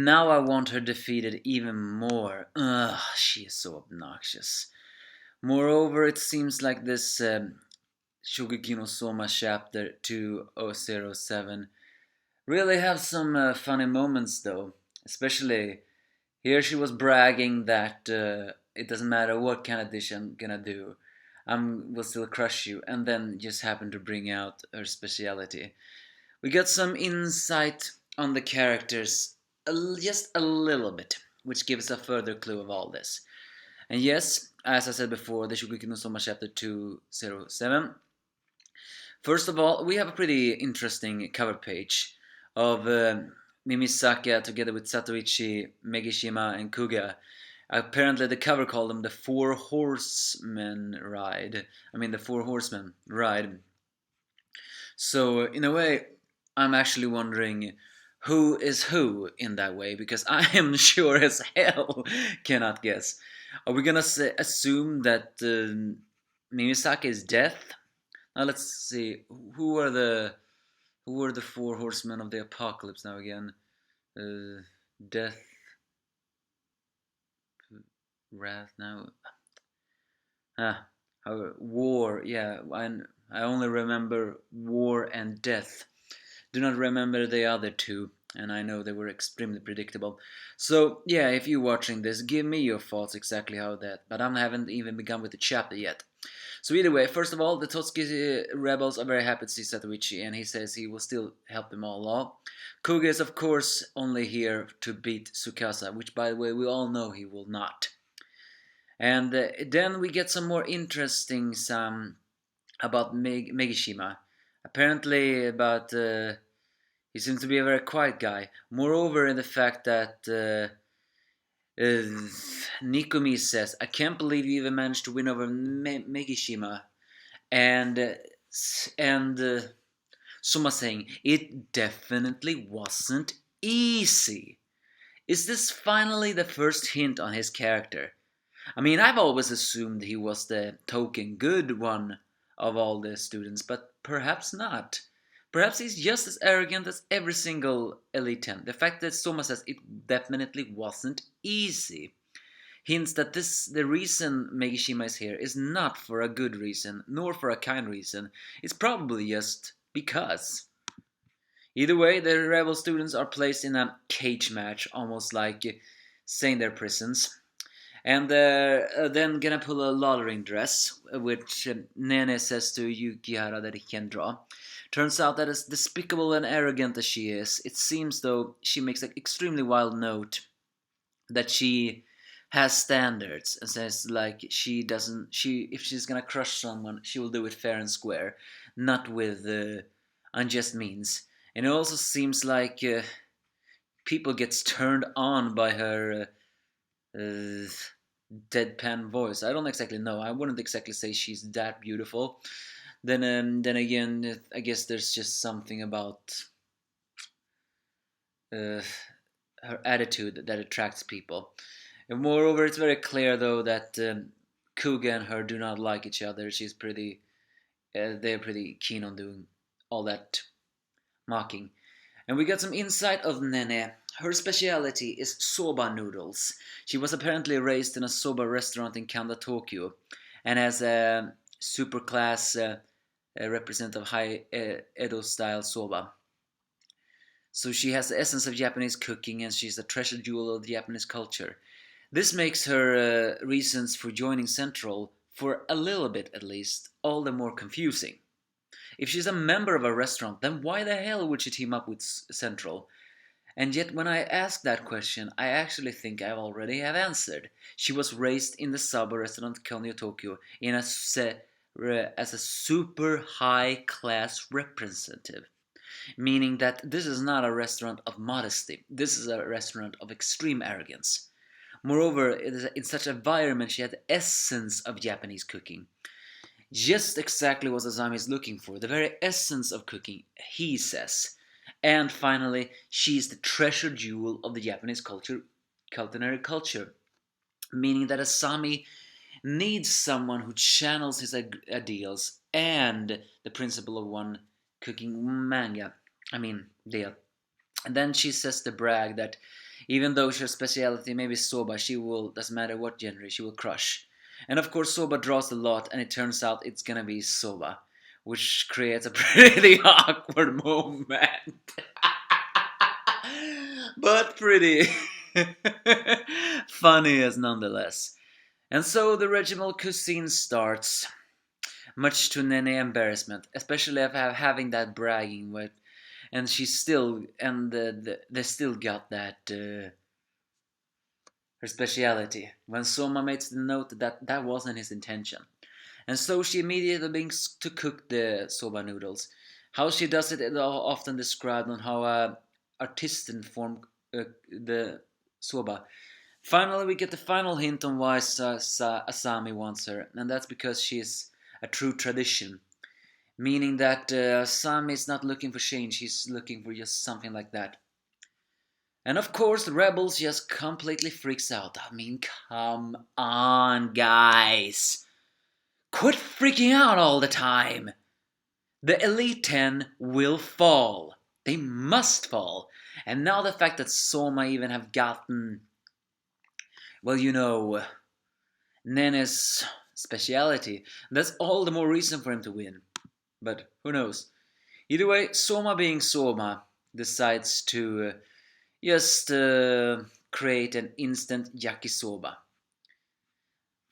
now I want her defeated even more. Ugh, she is so obnoxious. Moreover, it seems like this Shokugeki no Soma chapter 2007 really have some funny moments though. Especially here she was bragging that it doesn't matter what kind of dish I'm gonna do, I will still crush you, and then just happened to bring out her speciality. We got some insight on the characters, just a little bit, which gives a further clue of all this. And yes, as I said before, the Shokugeki no Soma chapter 207. First of all, we have a pretty interesting cover page of Mimisaka together with Satoichi, Megishima, and Kuga. Apparently, the cover called them the Four Horsemen Ride. I mean, the Four Horsemen Ride. So, in a way, I'm actually wondering who is who in that way, because I am sure as hell cannot guess. Are we gonna assume that Mimisaka is death? Now let's see. Who are the four horsemen of the apocalypse now again? Death, wrath. Now, war. Yeah, I only remember war and death. Do not remember the other two, and I know they were extremely predictable. So yeah, if you're watching this, give me your thoughts exactly how that. But I haven't even begun with the chapter yet. So either way, first of all, the Totsuki rebels are very happy to see Satoichi, and he says he will still help them all along. Kuga is of course only here to beat Tsukasa, which by the way we all know he will not. And then we get some more interesting about Megishima. Apparently about he seems to be a very quiet guy. Moreover, in the fact that Nikumi says, "I can't believe you even managed to win over Megishima," and Soma saying, "It definitely wasn't easy." Is this finally the first hint on his character? I mean, I've always assumed he was the token good one of all the students, but perhaps not. Perhaps he's just as arrogant as every single Elite 10. The fact that Soma says it definitely wasn't easy hints that the reason Megishima is here is not for a good reason, nor for a kind reason. It's probably just because. Either way, the rebel students are placed in a cage match, almost like saying their prisons. And then gonna pull a laundering dress, which Nene says to Yukihara that he can draw. Turns out that as despicable and arrogant as she is, it seems though she makes an extremely wild note that she has standards and says like if she's gonna crush someone, she will do it fair and square, not with unjust means. And it also seems like people gets turned on by her deadpan voice. I don't exactly know. I wouldn't exactly say she's that beautiful. Then again, I guess there's just something about her attitude that attracts people. And moreover, it's very clear though that Kuga and her do not like each other. They're pretty keen on doing all that mocking. And we got some insight of Nene. Her speciality is soba noodles. She was apparently raised in a soba restaurant in Kanda, Tokyo, and as a super class representative of high Edo style soba. So she has the essence of Japanese cooking, and she's a treasure jewel of the Japanese culture. This makes her reasons for joining Central, for a little bit at least, all the more confusing. If she's a member of a restaurant, then why the hell would she team up with Central? And yet when I ask that question, I actually think I already have answered. She was raised in the Soba restaurant Konyo, Tokyo as a super high class representative. Meaning that this is not a restaurant of modesty, this is a restaurant of extreme arrogance. Moreover, in such an environment she had the essence of Japanese cooking. Just exactly what Asami is looking for, the very essence of cooking, he says. And finally, she is the treasure jewel of the Japanese culinary culture. Meaning that Asami needs someone who channels his ideals and the principle of one cooking manga. Deal. And then she says to brag that Even though her specialty may be Soba, she will, doesn't matter what genre, she will crush. And of course Soba draws a lot, and it turns out it's gonna be Soba, which creates a pretty awkward moment. But pretty funny as nonetheless. And so the regional cuisine starts, much to Nene's embarrassment, especially of having that bragging with, and she's still, and they still got that her speciality. When Soma makes the note that that wasn't his intention, and so she immediately begins to cook the soba noodles. How she does it is often described on how artisan form the soba. Finally, we get the final hint on why Asami wants her, and that's because she's a true tradition. Meaning that Asami is not looking for change, he's looking for just something like that. And of course, the rebels just completely freaks out. I mean, come on, guys. Quit freaking out all the time. The Elite 10 will fall. They must fall. And now the fact that Soma even have gotten, well, you know, Nene's speciality, that's all the more reason for him to win. But who knows? Either way, Soma being Soma decides to just create an instant yakisoba.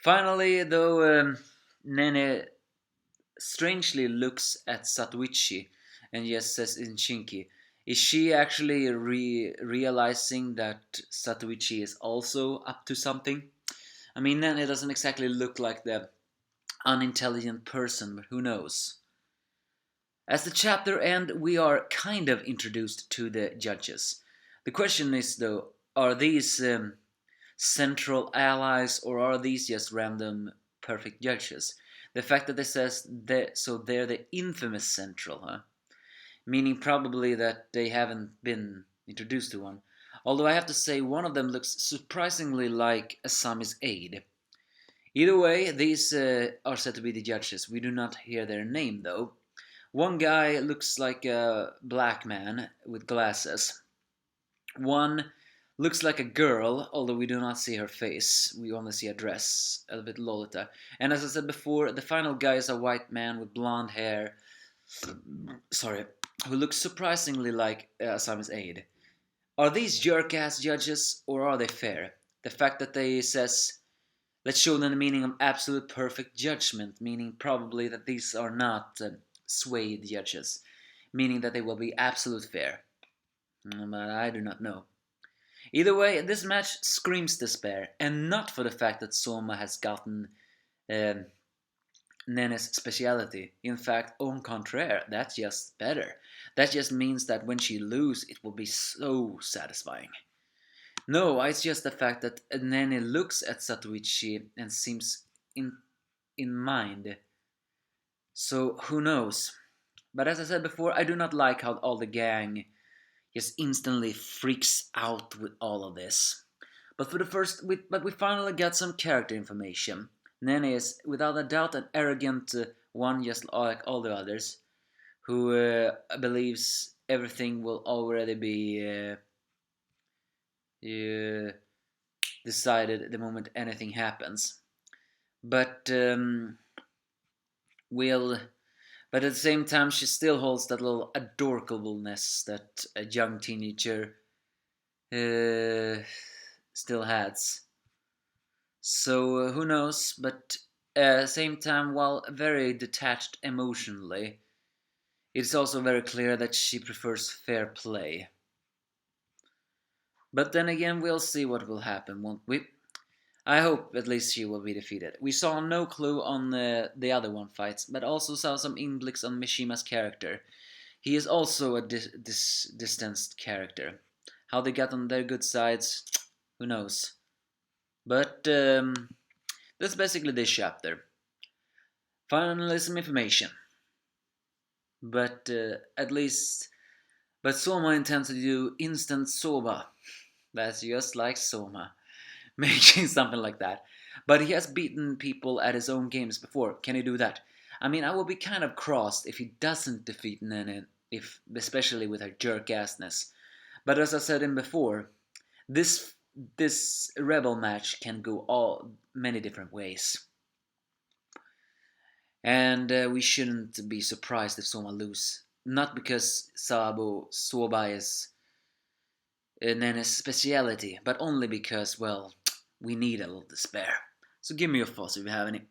Finally, though, Nene strangely looks at Satoichi and just says in Shinki, is she actually realizing that Satoichi is also up to something? I mean, Nene doesn't exactly look like the unintelligent person, but who knows? As the chapter ends, we are kind of introduced to the judges. The question is, though, are these central allies or are these just random perfect judges? The fact that it says so they're the infamous central, huh? Meaning probably that they haven't been introduced to one. Although I have to say one of them looks surprisingly like Asami's aide. Either way, these are said to be the judges. We do not hear their name though. One guy looks like a black man with glasses. One looks like a girl, although we do not see her face. We only see a dress, a bit Lolita. And as I said before, the final guy is a white man with blonde hair. Sorry, who looks surprisingly like Asami's aide. Are these jerk-ass judges, or are they fair? The fact that they says, let's show them the meaning of absolute perfect judgment, meaning probably that these are not swayed judges, meaning that they will be absolute fair. But I do not know. Either way, this match screams despair, and not for the fact that Soma has gotten um Nene's speciality. In fact, on contraire, that's just better. That just means that when she loses, it will be so satisfying. No, it's just the fact that Nene looks at Satoichi and seems in mind. So who knows? But as I said before, I do not like how all the gang just instantly freaks out with all of this. But we finally got some character information. Nene is without a doubt an arrogant one, just like all the others, who believes everything will already be decided the moment anything happens. But will but at the same time, she still holds that little adorableness that a young teenager still has. So who knows? But at the same time, while very detached emotionally, it's also very clear that she prefers fair play. But then again, we'll see what will happen, won't we? I hope at least she will be defeated. We saw no clue on the other one fights, but also saw some inblicks on Mishima's character. He is also a distanced character. How they got on their good sides, who knows? But that's basically this chapter. Finally, some information. But at least, but Soma intends to do instant soba. That's just like Soma, making something like that. But he has beaten people at his own games before. Can he do that? I mean, I will be kind of crossed if he doesn't defeat Nene, if especially with her jerk-assness. But as I said in before, This this rebel match can go all many different ways, and we shouldn't be surprised if Soma lose. Not because Soba is Nene's speciality, but only because, well, we need a little despair. So give me your thoughts if you have any.